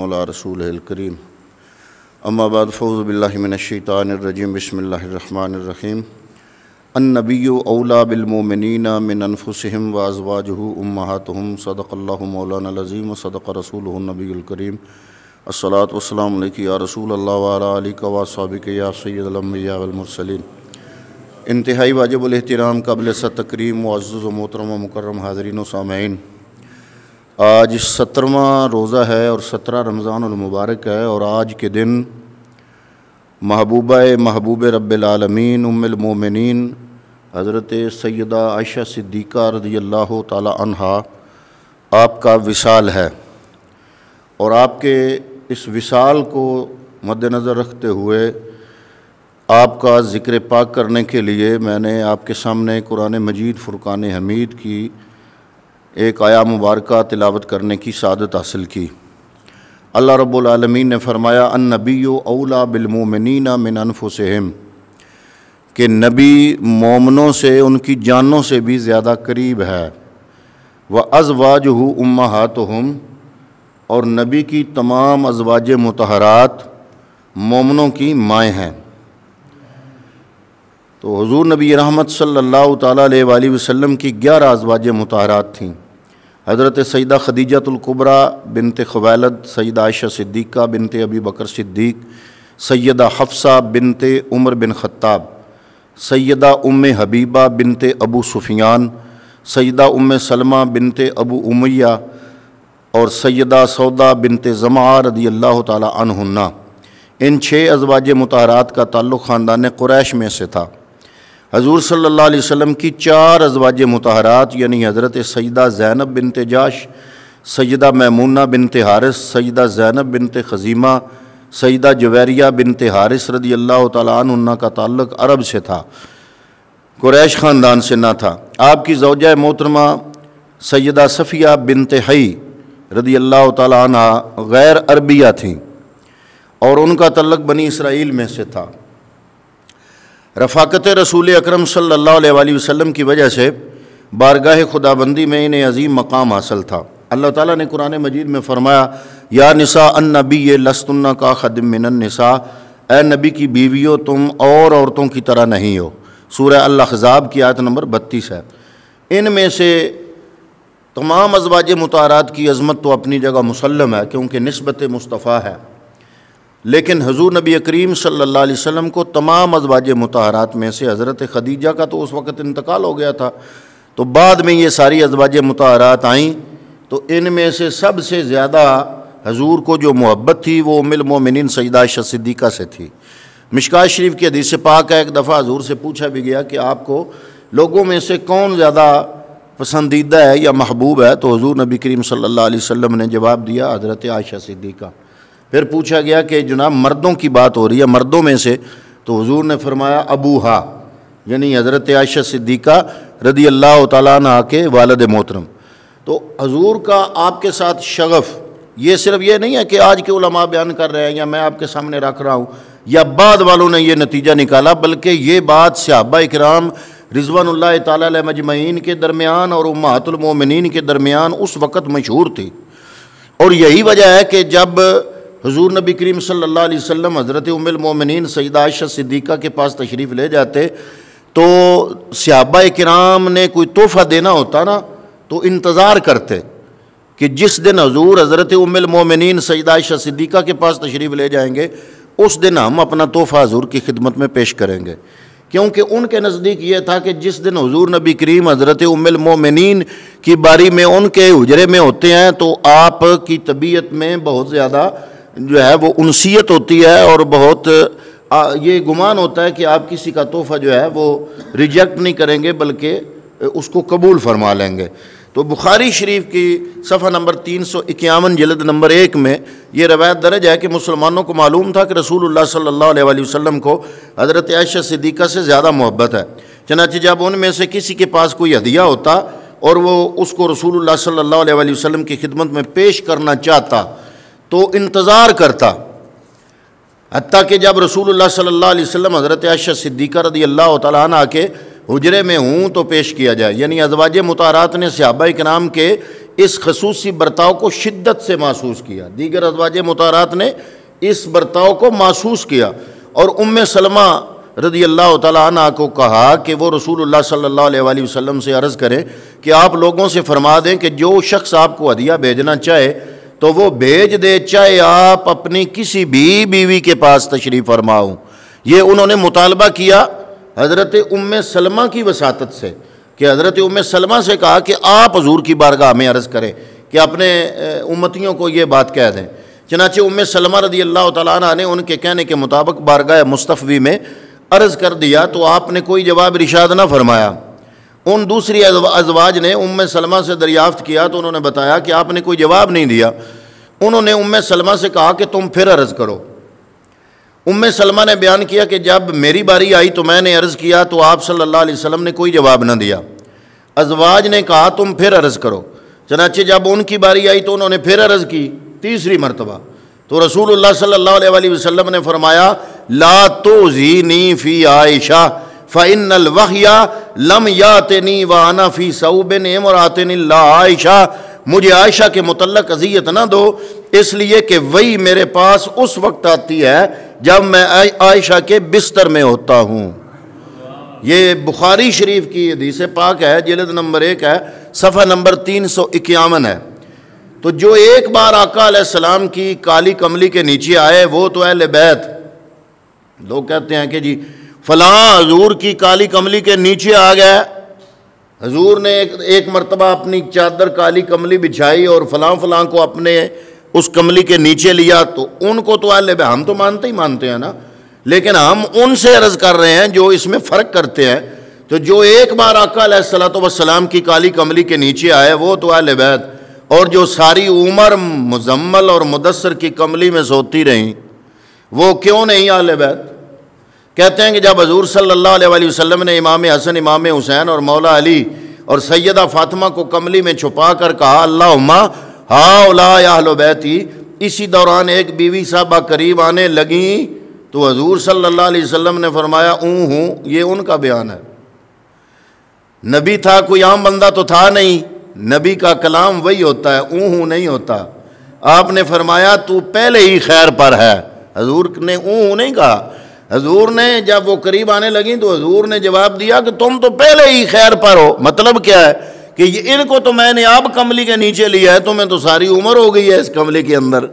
علی رسولہ الکریم اما بعد فاعوذ باللہ من الشیطان الرجیم بسم اللہ الرحمن الرحیم النبی اولیٰ بالمؤمنین من انفسہم وازواجہ امہاتہم صدق اللہ مولانا العظیم وصدق رسولہ النبی الکریم الصلاۃ والسلام علیک یا رسول اللہ وعلی آلک واصحابک یا سید الانبیاء والمرسلین۔ انتہائی واجب الاحترام قابل تکریم معزز و محترم و مکرم حاضرین و سامعین، آج 17واں روزہ ہے اور 17 رمضان المبارک ہے، اور آج کے دن محبوب رب العالمین ام المومنین حضرت سیدہ عائشہ صدیقہ رضی اللہ تعالی عنہا آپ کا وصال ہے، اور آپ کے اس وصال کو مد نظر رکھتے ہوئے آپ کا ذکر پاک کرنے کے لیے میں نے آپ کے سامنے قرآن مجید فرقان حمید کی ایک آیہ مبارکہ تلاوت کرنے کی سعادت حاصل کی۔ اللہ رب العالمین نے فرمایا النبی اولیٰ بالمؤمنین من انفسہم، کہ نبی مومنوں سے ان کی جانوں سے بھی زیادہ قریب ہے، وازواجہ امہاتہم، اور نبی کی تمام ازواج مطہرات مومنوں کی مائیں ہیں۔ تو حضور نبی رحمت صلی اللہ تعالیٰ علیہ وآلہ وسلم کی 11 ازواج مطہرات تھیں۔ حضرت سیدہ خدیجۃ الکبریٰ بنت خویلد، سیدہ عائشہ صدیقہ بنت ابی بکر صدیق، سیدہ حفصہ بنت عمر بن خطاب، سیدہ ام حبیبہ بنت ابو سفیان، سیدہ ام سلمہ بنت ابو امیہ، اور سیدہ سودا بنت زمعہ رضی اللہ تعالی عنہن۔ ان 6 ازواج مطہرات کا تعلق خاندان قریش میں سے تھا۔ حضور صلی اللہ علیہ وسلم کی 4 ازواج مطہرات یعنی حضرت سیدہ زینب بنت جاش، سیدہ میمونہ بنت حارث، سیدہ زینب بنت خزیمہ، سیدہ جویریہ بنت حارث رضی اللہ تعالیٰ عنہ کا تعلق عرب سے تھا، قریش خاندان سے نہ تھا۔ آپ کی زوجہ محترمہ سیدہ صفیہ بنت حی رضی اللہ تعالیٰ عنہ غیر عربیہ تھیں، اور ان کا تعلق بنی اسرائیل میں سے تھا۔ رفاقت رسول اکرم صلی اللہ علیہ وآلہ وسلم کی وجہ سے بارگاہ خداوندی میں انہیں عظیم مقام حاصل تھا۔ اللہ تعالیٰ نے قرآن مجید میں فرمایا یا نساء النبی لستن کاحد من النساء، اے نبی کی بیویوں تم اور عورتوں کی طرح نہیں ہو۔ سورہ الاحزاب کی آیت نمبر 32 ہے۔ ان میں سے تمام ازواج مطہرات کی عظمت تو اپنی جگہ مسلم ہے کیونکہ نسبت مصطفیٰ ہے، لیکن حضور نبی کریم صلی اللہ علیہ وسلم کو تمام ازواج مطہرات میں سے حضرت خدیجہ کا تو اس وقت انتقال ہو گیا تھا، تو بعد میں یہ ساری ازواج مطہرات آئیں، تو ان میں سے سب سے زیادہ حضور کو جو محبت تھی وہ ام المومنین سیدہ عائشہ صدیقہ سے تھی۔ مشکوٰۃ شریف کی حدیث پاک ہے، ایک دفعہ حضور سے پوچھا بھی گیا کہ آپ کو لوگوں میں سے کون زیادہ پسندیدہ ہے یا محبوب ہے، تو حضور نبی کریم صلی اللہ علیہ وسلم نے جواب دیا حضرت عائشہ صدیقہ۔ پھر پوچھا گیا کہ جناب مردوں کی بات ہو رہی ہے، مردوں میں سے، تو حضور نے فرمایا ابوہا، یعنی حضرت عائشہ صدیقہ رضی اللہ تعالیٰ عنہ کے والد محترم۔ تو حضور کا آپ کے ساتھ شغف یہ صرف یہ نہیں ہے کہ آج کے علماء بیان کر رہے ہیں یا میں آپ کے سامنے رکھ رہا ہوں یا بعد والوں نے یہ نتیجہ نکالا، بلکہ یہ بات صحابہ اکرام رضوان اللہ تعالیٰ علیہ مجمعین کے درمیان اور امہات المومنین کے درمیان اس وقت مشہور تھی۔ اور یہی وجہ ہے کہ جب حضور نبی کریم صلی اللہ علیہ وسلم حضرت ام المومنین سیدہ عائشہ صدیقہ کے پاس تشریف لے جاتے تو صحابہ کرام نے کوئی تحفہ دینا ہوتا نا تو انتظار کرتے کہ جس دن حضور حضرت ام المومنین سیدہ عائشہ صدیقہ کے پاس تشریف لے جائیں گے اس دن ہم اپنا تحفہ حضور کی خدمت میں پیش کریں گے، کیونکہ ان کے نزدیک یہ تھا کہ جس دن حضور نبی کریم حضرت ام المومنین کی باری میں ان کے حجرے میں ہوتے ہیں تو آپ کی طبیعت میں بہت زیادہ جو ہے وہ انسیت ہوتی ہے، اور بہت یہ گمان ہوتا ہے کہ آپ کسی کا تحفہ جو ہے وہ ریجیکٹ نہیں کریں گے بلکہ اس کو قبول فرما لیں گے۔ تو بخاری شریف کی صفحہ نمبر 351 جلد نمبر 1 میں یہ روایت درج ہے کہ مسلمانوں کو معلوم تھا کہ رسول اللہ صلی اللہ علیہ وآلہ وسلم کو حضرت عائشہ صدیقہ سے زیادہ محبت ہے، چنانچہ جب ان میں سے کسی کے پاس کوئی ہدیہ ہوتا اور وہ اس کو رسول اللہ صلی اللہ علیہ وآلہ وسلم کی خدمت میں پیش کرنا چاہتا تو انتظار کرتا، حتیٰ کہ جب رسول اللہ صلی اللہ علیہ وسلم حضرت عائشہ صدیقہ رضی اللہ تعالیٰ عنہ کے حجرے میں ہوں تو پیش کیا جائے۔ یعنی ازواج مطہرات نے صحابہ کرام کے اس خصوصی برتاؤ کو شدت سے محسوس کیا، دیگر ازواج مطہرات نے اس برتاؤ کو محسوس کیا، اور ام سلمہ رضی اللہ تعالیٰ عنہ کو کہا کہ وہ رسول اللہ صلی اللہ علیہ وآلہ وسلم سے عرض کریں کہ آپ لوگوں سے فرما دیں کہ جو شخص آپ کو ہدیہ بھیجنا چاہے تو وہ بھیج دے، چاہے آپ اپنی کسی بھی بیوی کے پاس تشریف فرماؤ۔ یہ انہوں نے مطالبہ کیا حضرت ام سلمہ کی وساطت سے، کہ حضرت ام سلمہ سے کہا کہ آپ حضور کی بارگاہ میں عرض کریں کہ اپنے امتیوں کو یہ بات کہہ دیں۔ چنانچہ ام سلمہ رضی اللہ تعالیٰ عنہ نے ان کے کہنے کے مطابق بارگاہ مصطفی میں عرض کر دیا تو آپ نے کوئی جواب ارشاد نہ فرمایا۔ ان دوسری ازواج نے ام سلمہ سے دریافت کیا تو انہوں نے بتایا کہ آپ نے کوئی جواب نہیں دیا۔ انہوں نے ام سلمہ سے کہا کہ تم پھر عرض کرو۔ ام سلمہ نے بیان کیا کہ جب میری باری آئی تو میں نے عرض کیا تو آپ صلی اللہ علیہ وسلم نے کوئی جواب نہ دیا۔ ازواج نے کہا تم پھر عرض کرو۔ چنانچہ جب ان کی باری آئی تو انہوں نے پھر عرض کی تیسری مرتبہ، تو رسول اللہ صلی اللہ علیہ وآلہ وسلم نے فرمایا لا تؤذینی فی عائشہ فإن الوحی لم یاتنی وانا فی ثوب امرأۃ الا عائشہ، مجھے عائشہ کے متعلق اذیت نہ دو، اس لیے کہ وہی میرے پاس اس وقت آتی ہے جب میں عائشہ کے بستر میں ہوتا ہوں۔ یہ بخاری شریف کی حدیث پاک ہے، جلد نمبر 1 ہے، صفحہ نمبر 351 ہے۔ تو جو ایک بار آقا علیہ السلام کی کالی کملی کے نیچے آئے وہ تو اہل بیت، لوگ کہتے ہیں کہ جی فلاں حضور کی کالی کملی کے نیچے آ گئے، حضور نے ایک مرتبہ اپنی چادر کالی کملی بچھائی اور فلاں فلاں کو اپنے اس کملی کے نیچے لیا، تو ان کو تو اہل بیت ہم تو مانتے ہی مانتے ہیں نا، لیکن ہم ان سے عرض کر رہے ہیں جو اس میں فرق کرتے ہیں۔ تو جو ایک بار آقا علیہ السلام کی کالی کملی کے نیچے آئے وہ تو اہل بیت، اور جو ساری عمر مزمل اور مدثر کی کملی میں سوتی رہیں وہ کیوں نہیں اہل بیت؟ کہتے ہیں کہ جب حضور صلی اللہ علیہ وآلہ وسلم نے امام حسن، امام حسین اور مولا علی اور سیدہ فاطمہ کو کملی میں چھپا کر کہا اللہم ہؤلاء اہل بیتی، اسی دوران ایک بیوی صاحبہ قریب آنے لگیں تو حضور صلی اللہ علیہ وسلم نے فرمایا ہوں، یہ ان کا بیان ہے۔ نبی تھا، کوئی عام بندہ تو تھا نہیں، نبی کا کلام وہی ہوتا ہے، ہوں نہیں ہوتا۔ آپ نے فرمایا تو پہلے ہی خیر پر ہے، حضور نے نہیں کہا، حضور نے جب وہ قریب آنے لگیں تو حضور نے جواب دیا کہ تم تو پہلے ہی خیر پر ہو۔ مطلب کیا ہے کہ ان کو تو میں نے اب کملی کے نیچے لیا ہے، تمہیں تو ساری عمر ہو گئی ہے اس کملی کے اندر،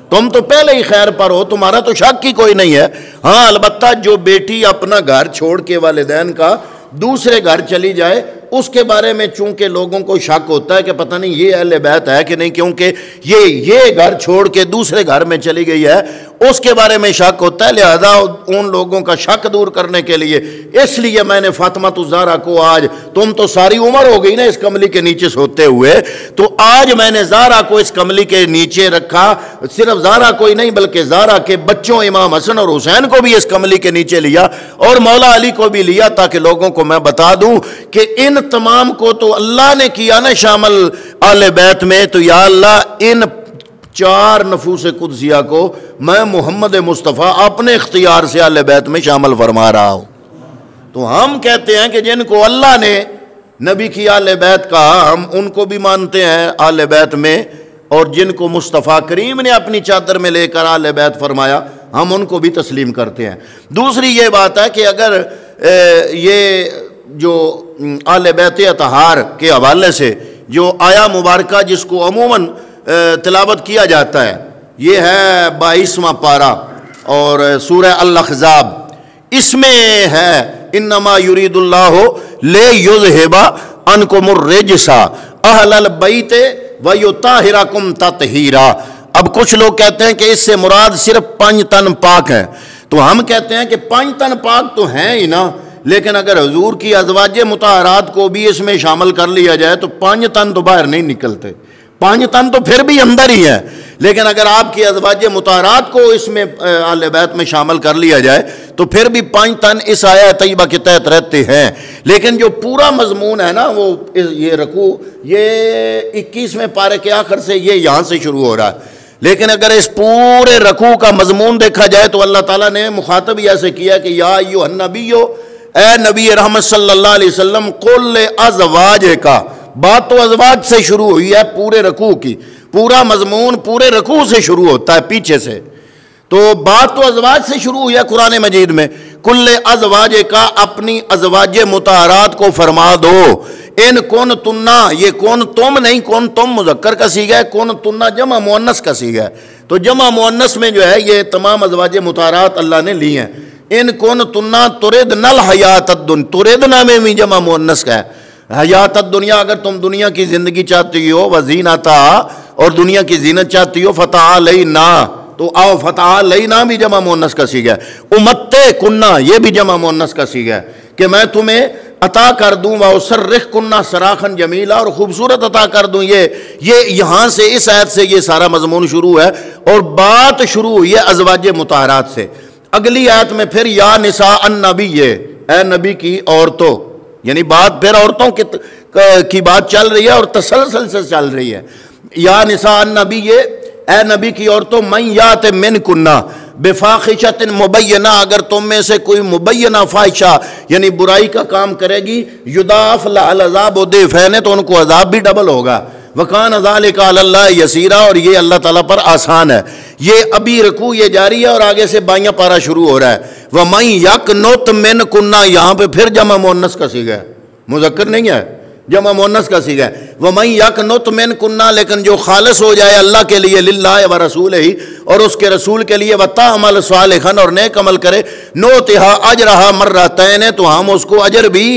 تم تو پہلے ہی خیر پر ہو، تمہارا تو شک ہی کوئی نہیں ہے۔ ہاں البتہ جو بیٹی اپنا گھر چھوڑ کے والدین کا دوسرے گھر چلی جائے اس کے بارے میں چونکہ لوگوں کو شک ہوتا ہے کہ پتہ نہیں یہ اہل بیت ہے کہ نہیں، کیونکہ یہ گھر چھوڑ کے دوسرے گھر میں چلی گئی ہے، اس کے بارے میں شک ہوتا ہے، لہذا ان لوگوں کا شک دور کرنے کے لیے اس لیے میں نے فاطمہ الزہرا کو آج، تم تو ساری عمر ہو گئی نا اس کملی کے نیچے سوتے ہوئے، تو آج میں نے زہرا کو اس کملی کے نیچے رکھا، صرف زہرا کو ہی نہیں بلکہ زہرا کے بچوں امام حسن اور حسین کو بھی اس کملی کے نیچے لیا اور مولا علی کو بھی لیا، تاکہ لوگوں کو میں بتا دوں کہ ان تمام کو تو اللہ نے کیا نا شامل اہل بیت میں، تو یا اللہ ان 4 نفوس قدسیہ کو میں محمد مصطفیٰ اپنے اختیار سے اہل بیت میں شامل فرما رہا ہوں۔ تو ہم کہتے ہیں کہ جن کو اللہ نے نبی کی اہل بیت کہا ہم ان کو بھی مانتے ہیں اہل بیت میں، اور جن کو مصطفیٰ کریم نے اپنی چادر میں لے کر اہل بیت فرمایا ہم ان کو بھی تسلیم کرتے ہیں۔ دوسری یہ بات ہے کہ اگر یہ جو اہل بیت اطہار کے حوالے سے جو آیا مبارکہ جس کو عموماً تلاوت کیا جاتا ہے، یہ ہے 22واں پارہ اور سورہ الاحزاب، اس میں ہے انما یرید اللہ لیذھب عنکم الرجس اہل البیت ویطہرکم تطہیرا۔ اب کچھ لوگ کہتے ہیں کہ اس سے مراد صرف 5 تن پاک ہیں، تو ہم کہتے ہیں کہ 5 تن پاک تو ہیں ہی نا، لیکن اگر حضور کی ازواج مطہرات کو بھی اس میں شامل کر لیا جائے تو 5 تن تو باہر نہیں نکلتے، 5 تن تو پھر بھی اندر ہی ہے، لیکن اگر آپ کی ازواج مطہرات کو اس میں اہل بیت میں شامل کر لیا جائے تو پھر بھی 5 تن اس آیہ طیبہ کے تحت رہتے ہیں۔ لیکن جو پورا مضمون ہے نا وہ یہ رکوع، یہ 21ویں پارے کے آخر سے یہ یہاں سے شروع ہو رہا ہے، لیکن اگر اس پورے رکوع کا مضمون دیکھا جائے تو اللہ تعالیٰ نے مخاطب ہی ایسے کیا کہ یا ایھا النبی، اے نبی رحمت صلی اللہ علیہ وسلم، قل لازواجک، بات تو ازواج سے شروع ہوئی ہے پورے رکوع کی، پورا مضمون پورے رکوع سے شروع ہوتا ہے پیچھے سے، تو بات تو ازواج سے شروع ہوئی ہے قرآن مجید میں۔ کل ازواج کا، اپنی ازواج مطہرات کو فرما دو، ان کون تننا، یہ کون تم نہیں، کون تم مذکر کا صیغہ ہے، کون تننا جمع مؤنث کا صیغہ ہے، تو جمع مؤنث میں جو ہے یہ تمام ازواج مطہرات اللہ نے لی ہیں۔ ان کون تننا تردن الحیات الدنیا، تردنا میں بھی جمع مؤنث کا ہے، حیات الدنیا، اگر تم دنیا کی زندگی چاہتی ہو، وزینتہا، اور دنیا کی زینت چاہتی ہو، فتعالینا، تو آؤ، فتعالینا بھی جمع مؤنث کا صیغہ ہے۔ امتے کننا، یہ بھی جمع مؤنث کا صیغہ ہے کہ میں تمہیں عطا کر دوں، وَأُسَرِّحْكُنَّ سَرَاخًا جَمِيلًا، اور خوبصورت عطا کر دوں۔ یہ یہاں سے اس آیت سے یہ سارا مضمون شروع ہے، اور بات شروع ہوئی ہے ازواج مطہرات سے۔ اگلی آیت میں پھر یا نساء النبی، اے نبی کی عورتوں، یعنی بات پھر عورتوں کی بات چل رہی ہے اور تسلسل سے چل رہی ہے۔ یا نساء النبی، اے نبی کی عورتوں، من یات منکن بفاحشۃ مبینہ، اگر تم میں سے کوئی مبینہ فاحشہ یعنی برائی کا کام کرے گی، یضاعف لها العذاب ضعفین، تو ان کو عذاب بھی ڈبل ہوگا۔ وکان ذلک علی اللہ یسیرا، اور یہ اللہ تعالیٰ پر آسان ہے۔ یہ ابھی رکوع یہ جاری ہے اور آگے سے بائیں پارہ شروع ہو رہا ہے۔ ومن یقنط منکن، یہاں پہ پھر جمع مؤنث کا صیغہ ہے، مذکر نہیں ہے، جمع مؤنث کا صیغہ ہے۔ ومن یقنط منکن، لیکن جو خالص ہو جائے اللہ کے لیے، للہ و رسولہ، اور اس کے رسول کے لیے، وتعمل صالحا، اور نیک عمل کرے، نؤتھا اجرھا مرتین، تو ہم اس کو اجر بھی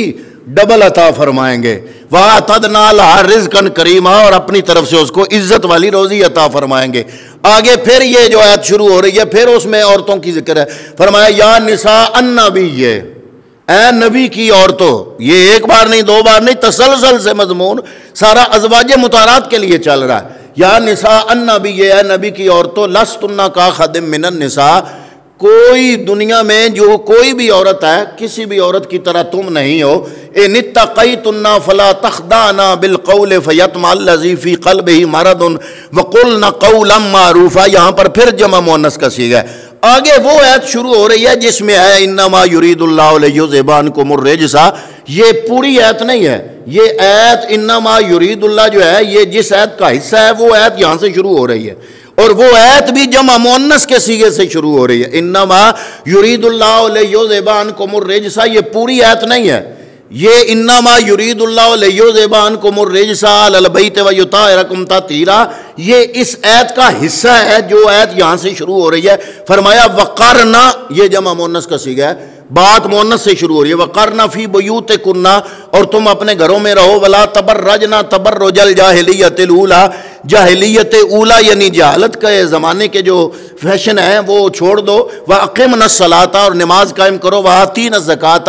ڈبل عطا فرمائیں گے۔ وَأَعْتَدْنَا لَهَا رِزْقًا كَرِيمًا، اور اپنی طرف سے اس کو عزت والی روزی عطا فرمائیں گے۔ آگے پھر یہ جو آیت شروع ہو رہی ہے، پھر اس میں عورتوں کی ذکر ہے۔ فرمایا یا نساء النبی، اے نبی کی عورتوں، یہ ایک بار نہیں، دو بار نہیں، تسلسل سے مضمون سارا ازواج مطہرات کے لیے چل رہا ہے۔ یا نساء النبی، اے نبی کی عورتوں، لستن کاخد من النساء، کوئی دنیا میں جو کوئی بھی عورت ہے، کسی بھی عورت کی طرح تم نہیں ہو۔ ان اتقیتن فلا تخضعن بالقول فیطمع الذی فی قلبہ مرض وقلن قولا معروفا، یہاں پر پھر جمع مؤنث کا صیغہ ہے۔ آگے وہ آیت شروع ہو رہی ہے جس میں ہے انما یرید اللہ لیذھب عنکم الرجس، یہ پوری آیت نہیں ہے، یہ آیت انما یرید اللہ جو ہے، یہ جس آیت کا حصہ ہے وہ آیت یہاں سے شروع ہو رہی ہے، اور وہ آیت بھی جمع مؤنث کے صیغے سے شروع ہو رہی ہے۔ انما یرید اللہ لیذھب عنکم الرجس، یہ پوری آیت نہیں ہے، یہ انما یرید اللہ لیذھب عنکم الرجس اہل البیت ویطہرکم تطہیرا، یہ اس آیت کا حصہ ہے جو آیت یہاں سے شروع ہو رہی ہے۔ فرمایا وقرنا، یہ جمع مؤنث کا صیغہ ہے، بات مؤنث سے شروع ہو رہی ہے۔ وقرنا فی بیوتکن، اور تم اپنے گھروں میں رہو، ولا تبرجنا تبرج الجاہلیت الاولی، جاہلیت اولی یعنی جہالت کے زمانے کے جو فیشن ہیں وہ چھوڑ دو۔ واقمنا الصلاۃ، اور نماز قائم کرو، وآتینا الزکوٰۃ،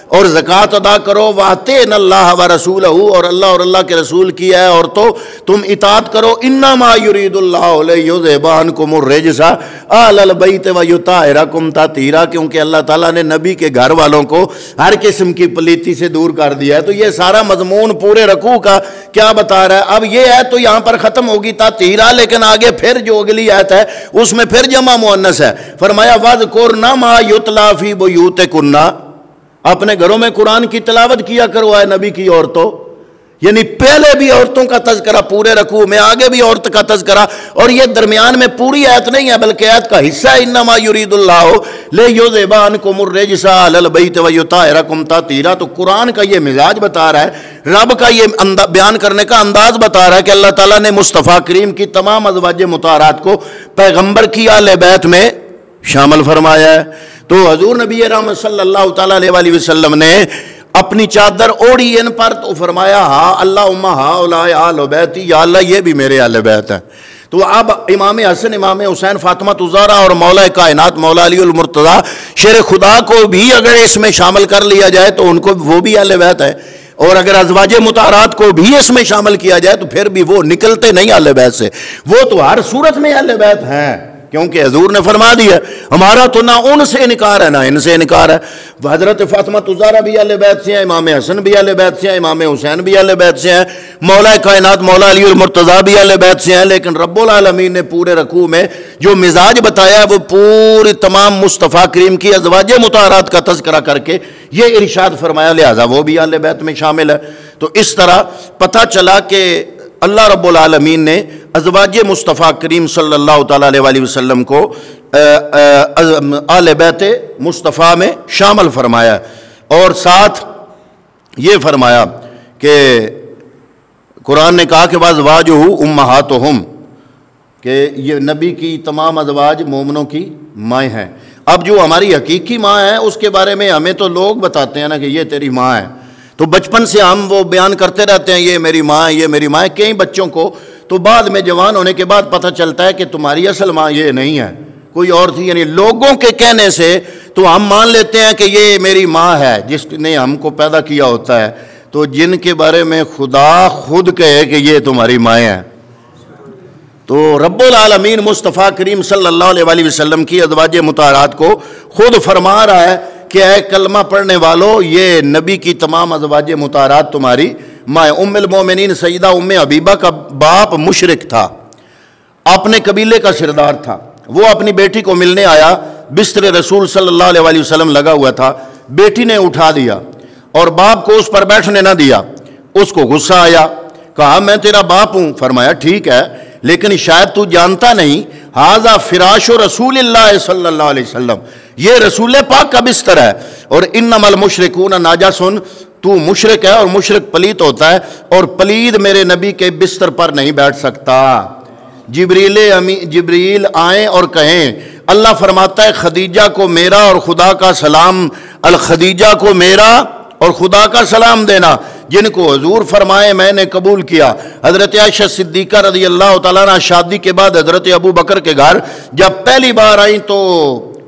اور زکوٰۃ ادا کرو، وَأَطِعْنَا اللَّهَ وَرَسُولَهُ، اور اللہ کے رسول کی ہے اور تو تم اطاعت کرو۔ انما یرید اللہ لیذھب عنکم الرجس اہل البیت ویطہرکم تطہیرا، کیونکہ اللہ تعالیٰ نے نبی کے گھر والوں کو ہر قسم کی پلیتی سے دور کر دیا ہے۔ تو یہ سارا مضمون پورے رکوع کا کیا بتا رہا ہے؟ اب یہ آیت تو یہاں پر ختم ہوگی تطہیرا، لیکن آگے پھر جو اگلی آیت ہے اس میں پھر جمع مؤنث ہے۔ فرمایا وَاذْكُرْنَ مَا يُتْلَىٰ فِي بُيُوتِكُنَّ، اپنے گھروں میں قرآن کی تلاوت کیا کرو اے نبی کی عورتوں، یعنی پہلے بھی عورتوں کا تذکرہ پورے رکوع میں، آگے بھی عورت کا تذکرہ، اور یہ درمیان میں پوری آیت نہیں ہے بلکہ آیت کا حصہ ہے۔ انما یرید اللہ لیذھب عنکم الرجس اہل البیت ویطہرکم تطہیرا، تو قرآن کا یہ مزاج بتا رہا ہے، رب کا یہ بیان کرنے کا انداز بتا رہا ہے کہ اللہ تعالیٰ نے مصطفیٰ کریم کی تمام ازواج مطہرات کو پیغمبر کی اہل بیت میں شامل فرمایا ہے۔ تو حضور نبی رحمت صلی اللہ تعالیٰ علیہ وسلم نے اپنی چادر اوڑھی ان پر، تو فرمایا ہاں اللہم ہؤلاء اہل بیتی، یا اللہ یہ بھی میرے اہل بیت ہیں۔ تو اب امام حسن، امام حسین، فاطمہ الزہرا اور مولا کائنات مولا علی المرتضیٰ شیر خدا کو بھی اگر اس میں شامل کر لیا جائے تو ان کو وہ بھی اہل بیت ہے، اور اگر ازواج مطہرات کو بھی اس میں شامل کیا جائے تو پھر بھی وہ نکلتے نہیں اہل بیت سے، وہ تو ہر صورت میں اہل بیت ہیں، کیونکہ حضور نے فرما دیا ہمارا تو نہ ان سے انکار ہے نہ ان سے انکار ہے۔ حضرت فاطمہ الزہرا بھی اہل بیت سے ہیں، امام حسن بھی اہل بیت سے ہیں، امام حسین بھی اہل بیت سے ہیں، مولا کائنات مولا علی المرتضیٰ بھی اہل بیت سے ہیں، لیکن رب العالمین نے پورے رکوع میں جو مزاج بتایا وہ پوری تمام مصطفیٰ کریم کی ازواج مطہرات کا تذکرہ کر کے یہ ارشاد فرمایا، لہذا وہ بھی اہل بیت میں شامل ہے۔ تو اس طرح پتہ چلا کہ اللہ رب العالمین نے ازواج مصطفیٰ کریم صلی اللہ تعالیٰ علیہ وسلم کو آل بیت مصطفیٰ میں شامل فرمایا، اور ساتھ یہ فرمایا کہ قرآن نے کہا کہ وازواجہ امہاتہم، کہ یہ نبی کی تمام ازواج مومنوں کی مائیں ہیں۔ اب جو ہماری حقیقی ماں ہے اس کے بارے میں ہمیں تو لوگ بتاتے ہیں نا کہ یہ تیری ماں ہے، تو بچپن سے ہم وہ بیان کرتے رہتے ہیں یہ میری ماں ہے، یہ میری ماں ہے، کئی بچوں کو تو بعد میں جوان ہونے کے بعد پتہ چلتا ہے کہ تمہاری اصل ماں یہ نہیں ہے، کوئی اور تھی، یعنی لوگوں کے کہنے سے تو ہم مان لیتے ہیں کہ یہ میری ماں ہے جس نے ہم کو پیدا کیا ہوتا ہے، تو جن کے بارے میں خدا خود کہے کہ یہ تمہاری مائیں ہیں۔ تو رب العالمین مصطفیٰ کریم صلی اللہ علیہ وسلم کی ازواج مطہرات کو خود فرما رہا ہے کہ اے کلمہ پڑھنے والو، یہ نبی کی تمام ازواج مطہرات تمہاری مائیں۔ ام المومنین سیدہ ام حبیبہ کا باپ مشرک تھا، اپنے قبیلے کا سردار تھا، وہ اپنی بیٹی کو ملنے آیا، بستر رسول صلی اللہ علیہ وسلم لگا ہوا تھا، بیٹی نے اٹھا دیا اور باپ کو اس پر بیٹھنے نہ دیا، اس کو غصہ آیا، کہا میں تیرا باپ ہوں، فرمایا ٹھیک ہے لیکن شاید تو جانتا نہیں ھذا فراش رسول اللہ صلی اللہ علیہ وسلم، یہ رسول پاک کا بستر ہے، اور انما المشرکون نجس، تو مشرک ہے اور مشرک پلیت ہوتا ہے، اور پلید میرے نبی کے بستر پر نہیں بیٹھ سکتا۔ جبریل آئیں اور کہیں، اللہ فرماتا ہے خدیجہ کو میرا اور خدا کا سلام، الخدیجہ کو میرا اور خدا کا سلام دینا، جن کو حضور فرمائے میں نے قبول کیا۔ حضرت عائشہ صدیقہ رضی اللہ تعالیٰ عنہ شادی کے بعد حضرت ابو بکر کے گھر جب پہلی بار آئیں تو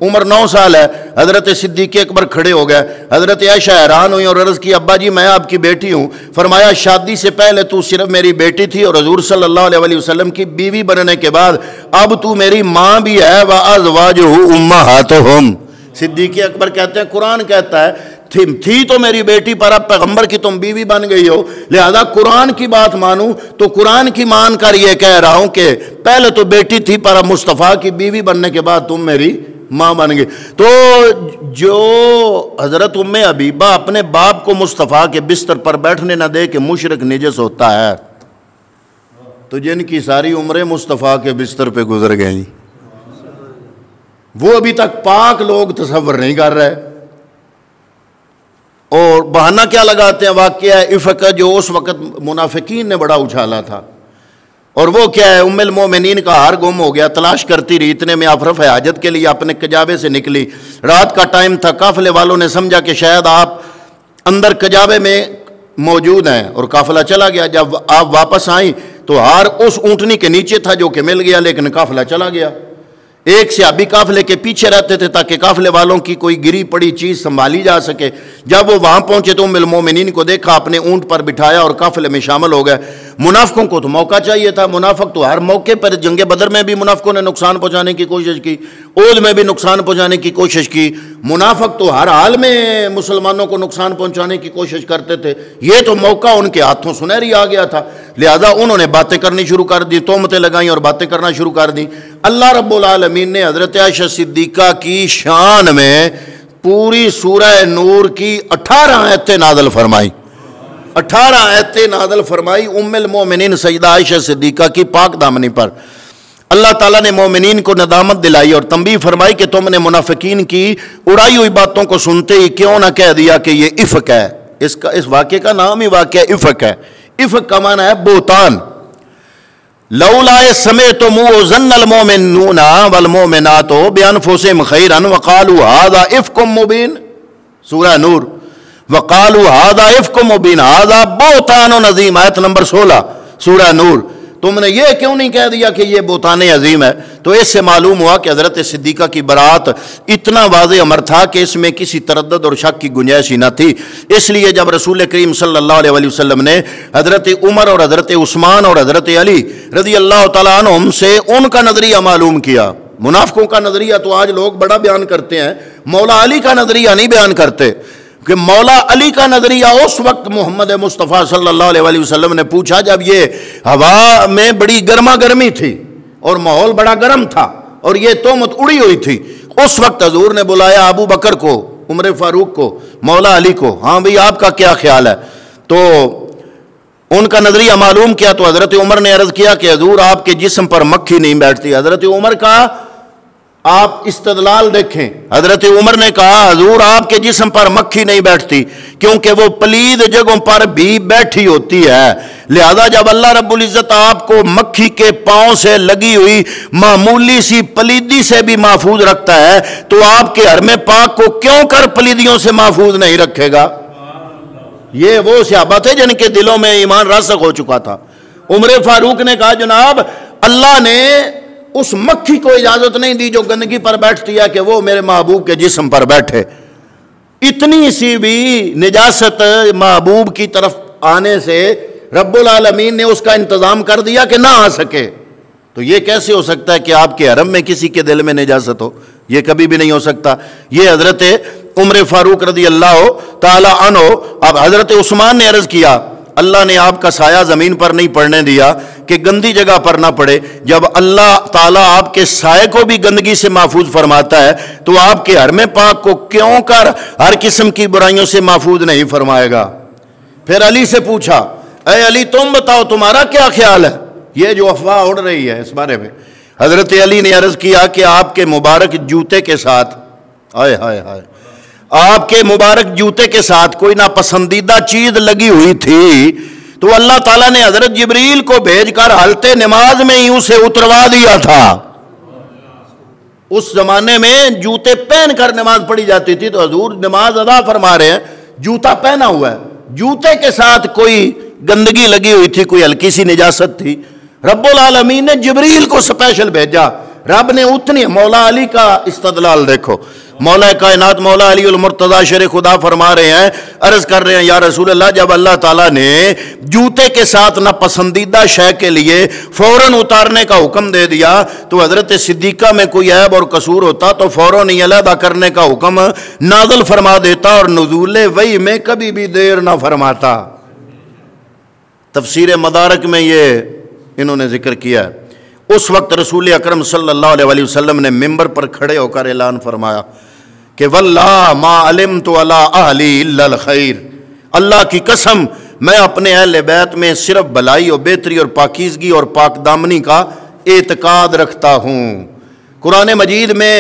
عمر 9 سال ہے، حضرت صدیق اکبر کھڑے ہو گئے، حضرت عائشہ حیران ہوئی اور عرض کی ابا جی میں آپ کی بیٹی ہوں، فرمایا شادی سے پہلے تو صرف میری بیٹی تھی اور حضور صلی اللہ علیہ وسلم کی بیوی بننے کے بعد اب تو میری ماں بھی ہے، وَأَزْوَاجُهُ أُمَّهَاتُهُمْ۔ صدیق اکبر کہتے ہیں قرآن کہتا ہے تھی تو میری بیٹی پر اب پیغمبر کی تم بیوی بن گئی ہو، لہذا قرآن کی بات مانوں تو قرآن کی مان کر یہ کہہ رہا ہوں کہ پہلے تو بیٹی تھی پر اب مصطفیٰ کی بیوی بننے کے بعد تم میری ماں بن گئی۔ تو جو حضرت ام حبیبہ اپنے باپ کو مصطفیٰ کے بستر پر بیٹھنے نہ دے کہ مشرک نجس ہوتا ہے، تو جن کی ساری عمریں مصطفیٰ کے بستر پہ گزر گئیں وہ ابھی تک پاک لوگ تصور نہیں کر رہے، اور بہانہ کیا لگاتے ہیں، واقعہ افک جو اس وقت منافقین نے بڑا اچھالا تھا، اور وہ کیا ہے ام المومنین کا ہار گم ہو گیا، تلاش کرتی رہی، اتنے میں آپ رفع حاجت کے لیے اپنے کجاوے سے نکلی، رات کا ٹائم تھا، قافلے والوں نے سمجھا کہ شاید آپ اندر کجاوے میں موجود ہیں اور قافلہ چلا گیا۔ جب آپ واپس آئیں تو ہار اس اونٹنی کے نیچے تھا جو کہ مل گیا، لیکن قافلہ چلا گیا۔ ایک صحابی قافلے کے پیچھے رہتے تھے تاکہ قافلے والوں کی کوئی گری پڑی چیز سنبھالی جا سکے، جب وہ وہاں پہنچے تو ام المومنین کو دیکھا، اپنے اونٹ پر بٹھایا اور قافلے میں شامل ہو گئے۔ منافقوں کو تو موقع چاہیے تھا، منافق تو ہر موقع پر، جنگ بدر میں بھی منافقوں نے نقصان پہنچانے کی کوشش کی، عہد میں بھی نقصان پہنچانے کی کوشش کی، منافق تو ہر حال میں مسلمانوں کو نقصان پہنچانے کی کوشش کرتے تھے، یہ تو موقع ان کے ہاتھوں سنہری آ گیا تھا، لہذا انہوں نے باتیں کرنی شروع کر دی، تہمتیں لگائیں اور باتیں کرنا شروع کر دی۔ اللہ رب العالمین نے حضرت عائشہ صدیقہ کی شان میں پوری سورہ نور کی 18 آیتیں نازل فرمائی، 18 آیتیں نازل فرمائی ام المومنین سیدہ عائشہ صدیقہ کی پاک دامنی پر۔ اللہ تعالیٰ نے مومنین کو ندامت دلائی اور تنبیہ فرمائی کہ تم نے منافقین کی اڑائی ہوئی باتوں کو سنتے ہی کیوں نہ کہہ دیا کہ یہ افک ہے۔ اس واقعے کا نام ہی واقعہ افک ہے۔ افک کا معنی ہے بہتان۔ لولا سمعتموہ ظن المؤمنون والمؤمنات بانفسہم خیرا وقالوا ھذا افک مبین، سورہ نور، وقالوا ھذا افک مبین ھذا بہتان عظیم، آیت نمبر 16 سورہ نور۔ تم نے یہ کیوں نہیں کہہ دیا کہ یہ بہتان عظیم ہے؟ تو اس سے معلوم ہوا کہ حضرت صدیقہ کی برات اتنا واضح امر تھا کہ اس میں کسی تردد اور شک کی گنجائش ہی نہ تھی۔ اس لیے جب رسول کریم صلی اللہ علیہ وسلم نے حضرت عمر اور حضرت عثمان اور حضرت علی رضی اللہ تعالیٰ عنہم سے ان کا نظریہ معلوم کیا، منافقوں کا نظریہ تو آج لوگ بڑا بیان کرتے ہیں، مولا علی کا نظریہ نہیں بیان کرتے، کہ مولا علی کا نظریہ اس وقت محمد مصطفیٰ صلی اللہ علیہ وسلم نے پوچھا جب یہ ہوا میں بڑی گرما گرمی تھی اور ماحول بڑا گرم تھا اور یہ تہمت اڑی ہوئی تھی، اس وقت حضور نے بلایا ابو بکر کو، عمر فاروق کو، مولا علی کو، ہاں بھئی آپ کا کیا خیال ہے؟ تو ان کا نظریہ معلوم کیا تو حضرت عمر نے عرض کیا کہ حضور آپ کے جسم پر مکھی نہیں بیٹھتی۔ حضرت عمر کا آپ استدلال دیکھیں، حضرت عمر نے کہا حضور آپ کے جسم پر مکھی نہیں بیٹھتی کیونکہ وہ پلید جگہوں پر بھی بیٹھی ہوتی ہے، لہذا جب اللہ رب العزت آپ کو مکھی کے پاؤں سے لگی ہوئی معمولی سی پلیدی سے بھی محفوظ رکھتا ہے تو آپ کے حرم پاک کو کیوں کر پلیدیوں سے محفوظ نہیں رکھے گا؟ یہ وہ صحابہ تھے جن کے دلوں میں ایمان راسخ ہو چکا تھا۔ عمر فاروق نے کہا جناب اللہ نے اس مکھی کو اجازت نہیں دی جو گندگی پر بیٹھتی ہے کہ وہ میرے محبوب کے جسم پر بیٹھے، اتنی سی بھی نجاست محبوب کی طرف آنے سے رب العالمین نے اس کا انتظام کر دیا کہ نہ آ سکے۔ تو یہ کیسے ہو سکتا ہے کہ آپ کے حرم میں کسی کے دل میں نجاست ہو؟ یہ کبھی بھی نہیں ہو سکتا۔ یہ حضرت عمر فاروق رضی اللہ تعالی عنہ۔ اب حضرت عثمان نے عرض کیا اللہ نے آپ کا سایہ زمین پر نہیں پڑنے دیا کہ گندی جگہ پر نہ پڑے، جب اللہ تعالیٰ آپ کے سائے کو بھی گندگی سے محفوظ فرماتا ہے تو آپ کے حرم پاک کو کیوں کر ہر قسم کی برائیوں سے محفوظ نہیں فرمائے گا؟ پھر علی سے پوچھا اے علی تم بتاؤ تمہارا کیا خیال ہے یہ جو افواہ اڑ رہی ہے اس بارے میں؟ حضرت علی نے عرض کیا کہ آپ کے مبارک جوتے کے ساتھ آپ کے مبارک جوتے کے ساتھ کوئی ناپسندیدہ چیز لگی ہوئی تھی تو اللہ تعالیٰ نے حضرت جبریل کو بھیج کر حالت نماز میں ہی اسے اتروا دیا تھا۔ اس زمانے میں جوتے پہن کر نماز پڑھی جاتی تھی، تو حضور نماز ادا فرما رہے ہیں جوتا پہنا ہوا ہے، جوتے کے ساتھ کوئی گندگی لگی ہوئی تھی، کوئی ہلکی سی نجاست تھی، رب العالمین نے جبریل کو سپیشل بھیجا، رب نے اتنی۔ مولا علی کا استدلال دیکھو، مولا کائنات مولا علی المرتضی شیر خدا فرما رہے ہیں، عرض کر رہے ہیں یا رسول اللہ جب اللہ تعالیٰ نے جوتے کے ساتھ ناپسندیدہ شے کے لیے فوراً اتارنے کا حکم دے دیا تو حضرت صدیقہ میں کوئی عیب اور قصور ہوتا تو فوراً ہی علیحدہ کرنے کا حکم نازل فرما دیتا اور نزول وحی میں کبھی بھی دیر نہ فرماتا۔ تفسیر مدارک میں یہ انہوں نے ذکر کیا ہے۔ اس وقت رسول اکرم صلی اللہ علیہ وسلم نے ممبر پر کھڑے ہو کر اعلان فرمایا کہ واللہ ما علمت علی اہلی الا الخیر، اللہ کی قسم میں اپنے اہل بیت میں صرف بھلائی اور بہتری اور پاکیزگی اور پاک دامنی کا اعتقاد رکھتا ہوں۔ قرآن مجید میں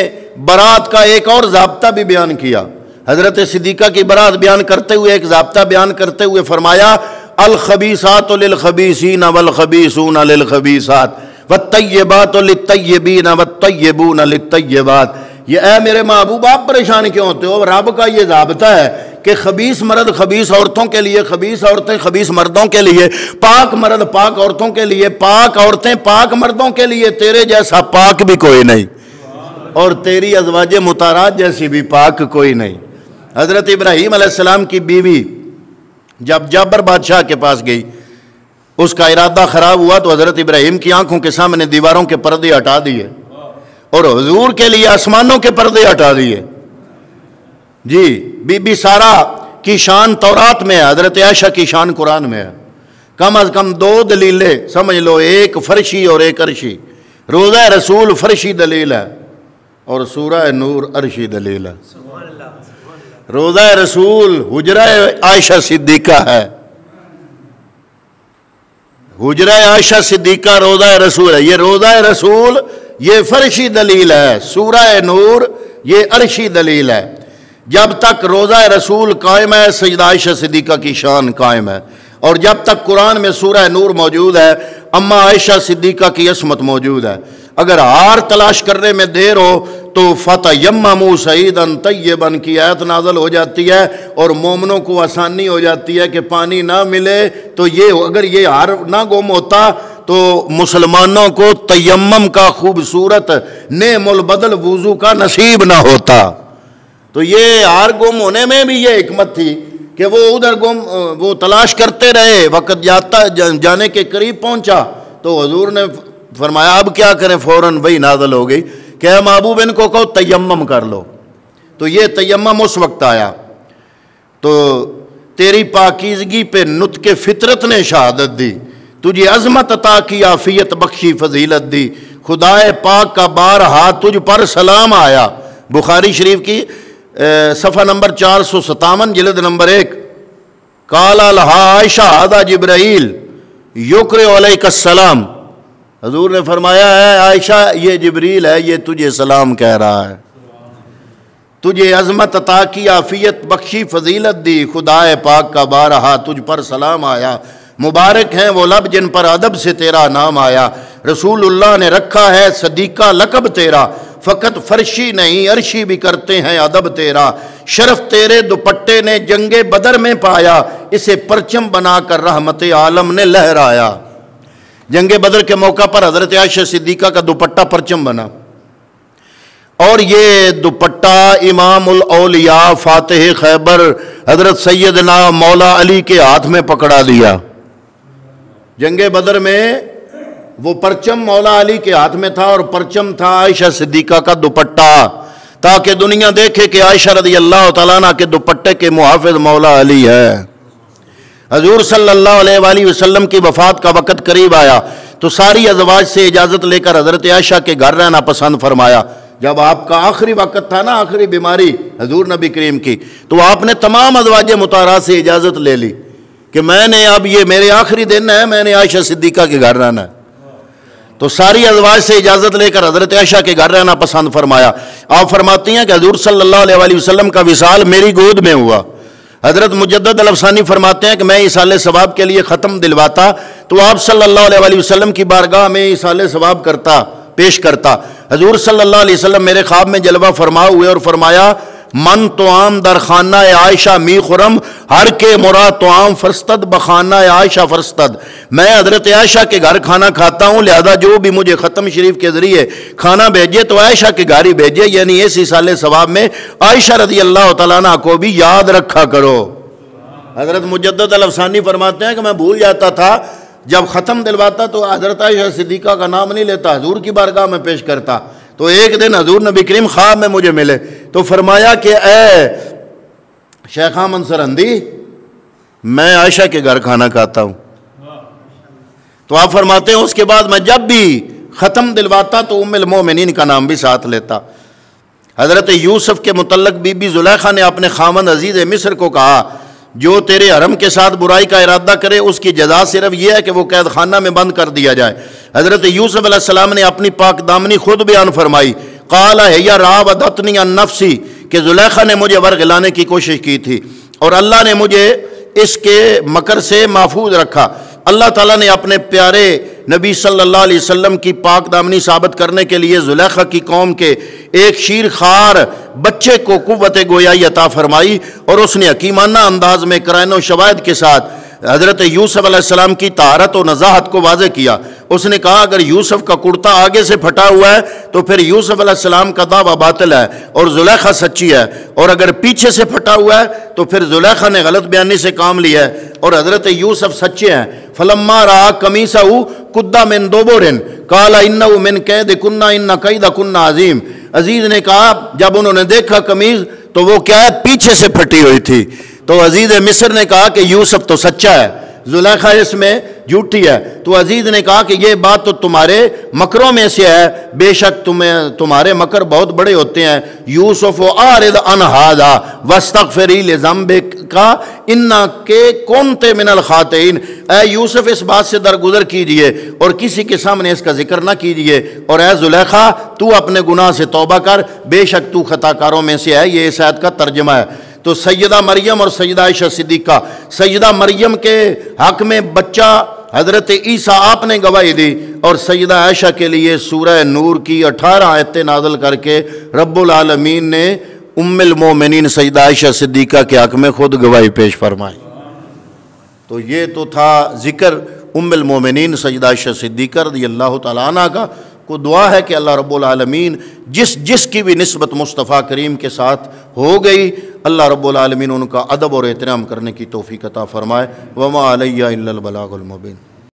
برات کا ایک اور ضابطہ بھی بیان کیا، حضرت صدیقہ کی برات بیان کرتے ہوئے ایک ضابطہ بیان کرتے ہوئے فرمایا الخبیثات للخبیثین والخبیثون للخبیثات والطیبات للطیبین والطیبون للطیبات۔ یہ اے میرے محبوب آپ پریشان کیوں ہوتے ہو؟ رب کا یہ ضابطہ ہے کہ خبیث مرد خبیث عورتوں کے لیے، خبیث عورتیں خبیث مردوں کے لیے، پاک مرد پاک عورتوں کے لیے، پاک عورتیں پاک مردوں کے لیے، تیرے جیسا پاک بھی کوئی نہیں اور تیری ازواج مطہرات جیسی بھی پاک کوئی نہیں۔ حضرت ابراہیم علیہ السلام کی بیوی جب جابر بادشاہ کے پاس گئی، اس کا ارادہ خراب ہوا تو حضرت ابراہیم کی آنکھوں کے سامنے دیواروں کے پردے ہٹا دیے اور حضور کے لیے آسمانوں کے پردے ہٹا دیے۔ جی بی بی سارہ کی شان تورات میں ہے، حضرت عائشہ کی شان قرآن میں ہے۔ کم از کم دو دلیلیں سمجھ لو، ایک فرشی اور ایک عرشی۔ روضہ رسول فرشی دلیل ہے اور سورہ نور عرشی دلیل ہے۔ روضہ رسول حجرہ عائشہ صدیقہ ہے، حجرہ عائشہ صدیقہ روضہ رسول ہے۔ یہ روضہ رسول یہ فرشی دلیل ہے، سورہ نور یہ عرشی دلیل ہے۔ جب تک روضہ رسول قائم ہے سیدہ عائشہ صدیقہ کی شان قائم ہے، اور جب تک قرآن میں سورہ نور موجود ہے اما عائشہ صدیقہ کی عصمت موجود ہے۔ اگر ہار تلاش کرنے میں دیر ہو تو فَتَيَمَّمُوا صَعِيدًا طَيِّبًا کی آیت نازل ہو جاتی ہے اور مومنوں کو آسانی ہو جاتی ہے کہ پانی نہ ملے تو اگر یہ ہار نہ گم ہوتا تو مسلمانوں کو تیمم کا خوبصورت نعم البدل وضو کا نصیب نہ ہوتا۔ تو یہ ہار گم ہونے میں بھی یہ حکمت تھی کہ وہ ادھر وہ تلاش کرتے رہے، وقت جانے کے قریب پہنچا تو حضور نے فرمایا اب کیا کریں، فوراً وہی نازل ہو گئی کہ اے محبوب ان کو کہو تیمم کر لو۔ تو یہ تیمم اس وقت آیا تو تیری پاکیزگی پہ نطق فطرت نے شہادت دی، تجھے عظمت عطا کی، عافیت بخشی، فضیلت دی، خدائے پاک کا بارہا تجھ پر سلام آیا۔ بخاری شریف کی صفحہ نمبر 457 جلد نمبر 1 قال لها عائشہ ھذا جبرائیل یقرئ علیک السلام، حضور نے فرمایا ہے عائشہ یہ جبریل ہے، یہ تجھے سلام کہہ رہا ہے، تجھے عظمت عطا کی، عافیت بخشی، فضیلت دی، خدا پاک کا بارہا تجھ پر سلام آیا، مبارک ہیں وہ لب جن پر ادب سے تیرا نام آیا، رسول اللہ نے رکھا ہے صدیقہ لقب تیرا، فقط فرشی نہیں عرشی بھی کرتے ہیں ادب تیرا، شرف تیرے دوپٹے نے جنگ بدر میں پایا، اسے پرچم بنا کر رحمت عالم نے لہرایا۔ جنگ بدر کے موقع پر حضرت عائشہ صدیقہ کا دوپٹہ پرچم بنا، اور یہ دوپٹہ امام الاولیاء فاتح خیبر حضرت سیدنا مولا علی کے ہاتھ میں پکڑا دیا۔ جنگ بدر میں وہ پرچم مولا علی کے ہاتھ میں تھا، اور پرچم تھا عائشہ صدیقہ کا دوپٹہ، تاکہ دنیا دیکھے کہ عائشہ رضی اللہ تعالیٰ عنہ کے دوپٹے کے محافظ مولا علی ہے۔ حضور صلی اللہ علیہ وآلہ وسلم کی وفات کا وقت قریب آیا تو ساری ازواج سے اجازت لے کر حضرت عائشہ کے گھر رہنا پسند فرمایا۔ جب آپ کا آخری وقت تھا نا، آخری بیماری حضور نبی کریم کی، تو آپ نے تمام ازواج مطہرات سے اجازت لے لی کہ میں نے اب یہ میرے آخری دن ہے، میں نے عائشہ صدیقہ کے گھر رہنا ہے۔ تو ساری ازواج سے اجازت لے کر حضرت عائشہ کے گھر رہنا پسند فرمایا۔ آپ فرماتی ہیں کہ حضور صلی اللہ علیہ وآلہ وسلم کا وصال میری گود میں ہوا۔ حضرت مجدد الافسانی فرماتے ہیں کہ میں ایصال ثواب کے لیے ختم دلواتا تو آپ صلی اللہ علیہ وآلہ وسلم کی بارگاہ میں ایصال ثواب پیش کرتا۔ حضور صلی اللہ علیہ وسلم میرے خواب میں جلوہ فرما ہوئے اور فرمایا من توام در خانہ عائشہ می خرم، ہر کے مرا توام فرستد بخانہ عائشہ فرستد۔ میں حضرت عائشہ کے گھر کھانا کھاتا ہوں، لہذا جو بھی مجھے ختم شریف کے ذریعے کھانا بھیجے تو عائشہ کے گھر ہی بھیجے، یعنی اس ایصال ثواب میں عائشہ رضی اللہ تعالیٰ عنہ کو بھی یاد رکھا کرو۔ حضرت مجدد الافسانی فرماتے ہیں کہ میں بھول جاتا تھا، جب ختم دلواتا تو حضرت عائشہ صدیقہ کا نام نہیں لیتا، حضور کی بارگاہ میں پیش کرتا۔ تو ایک دن حضور نبی کریم خواب میں مجھے ملے تو فرمایا کہ اے شیخ احمد سرہندی، میں عائشہ کے گھر کھانا کھاتا ہوں۔ تو آپ فرماتے ہیں اس کے بعد میں جب بھی ختم دلواتا تو ام المومنین کا نام بھی ساتھ لیتا۔ حضرت یوسف کے متعلق بی بی زلیخا نے اپنے خامند عزیز مصر کو کہا جو تیرے حرم کے ساتھ برائی کا ارادہ کرے اس کی جزا صرف یہ ہے کہ وہ قید خانہ میں بند کر دیا جائے۔ حضرت یوسف علیہ السلام نے اپنی پاک دامنی خود بیان فرمائی، قال ہی راودتنی عن نفسی، کہ زلیخا نے مجھے ورغلانے کی کوشش کی تھی اور اللہ نے مجھے اس کے مکر سے محفوظ رکھا۔ اللہ تعالیٰ نے اپنے پیارے نبی صلی اللہ علیہ وسلم کی پاک دامنی ثابت کرنے کے لیے زلیخا کی قوم کے ایک شیر خوار بچے کو قوت گویائی عطا فرمائی، اور اس نے حکیمانہ انداز میں قرائن و شواہد کے ساتھ حضرت یوسف علیہ السلام کی طہارت و نزاہت کو واضح کیا۔ اس نے کہا اگر یوسف کا کرتا آگے سے پھٹا ہوا ہے تو پھر یوسف علیہ السلام کا دعویٰ باطل ہے اور زلیخا سچی ہے، اور اگر پیچھے سے پھٹا ہوا ہے تو پھر زلیخا نے غلط بیانی سے کام لیا ہے اور حضرت یوسف سچے ہیں۔ فلما رأى قمیصہ قد من دبر قال انہ من کیدکن ان کیدکن عظیم۔ عزیز نے کہا جب انہوں نے دیکھا قمیض تو وہ کیا ہے، پیچھے سے پھٹی ہوئی تھی۔ تو عزیز مصر نے کہا کہ یوسف تو سچا ہے، زلیخا اس میں جھوٹی ہے۔ تو عزیز نے کہا کہ یہ بات تو تمہارے مکروں میں سے ہے، بے شک تمہارے مکر بہت بڑے ہوتے ہیں۔ یوسف اعرض عن ھذا واستغفری لذنبک انک کنت من الخاطئین، اے یوسف اس بات سے درگزر کیجئے اور کسی کے سامنے اس کا ذکر نہ کیجئے، اور اے زلیخا تو اپنے گناہ سے توبہ کر، بے شک تو خطا کاروں میں سے ہے۔ یہ اس آیت کا ترجمہ ہے۔ تو سیدہ مریم اور سیدہ عائشہ صدیقہ، سیدہ مریم کے حق میں بچہ حضرت عیسیٰ آپ نے گواہی دی، اور سیدہ عائشہ کے لیے سورہ نور کی 18 آیتیں نازل کر کے رب العالمین نے ام المومنین سیدہ عائشہ صدیقہ کے حق میں خود گواہی پیش فرمائی۔ تو یہ تو تھا ذکر ام المومنین سیدہ عائشہ صدیقہ رضی اللہ تعالیٰ عنہ کا۔ کو دعا ہے کہ اللہ رب العالمین جس کی بھی نسبت مصطفیٰ کریم کے ساتھ ہو گئی، اللہ رب العالمین ان کا ادب اور احترام کرنے کی توفیق عطا فرمائے۔ وما علیہ الا البلاغ المبین۔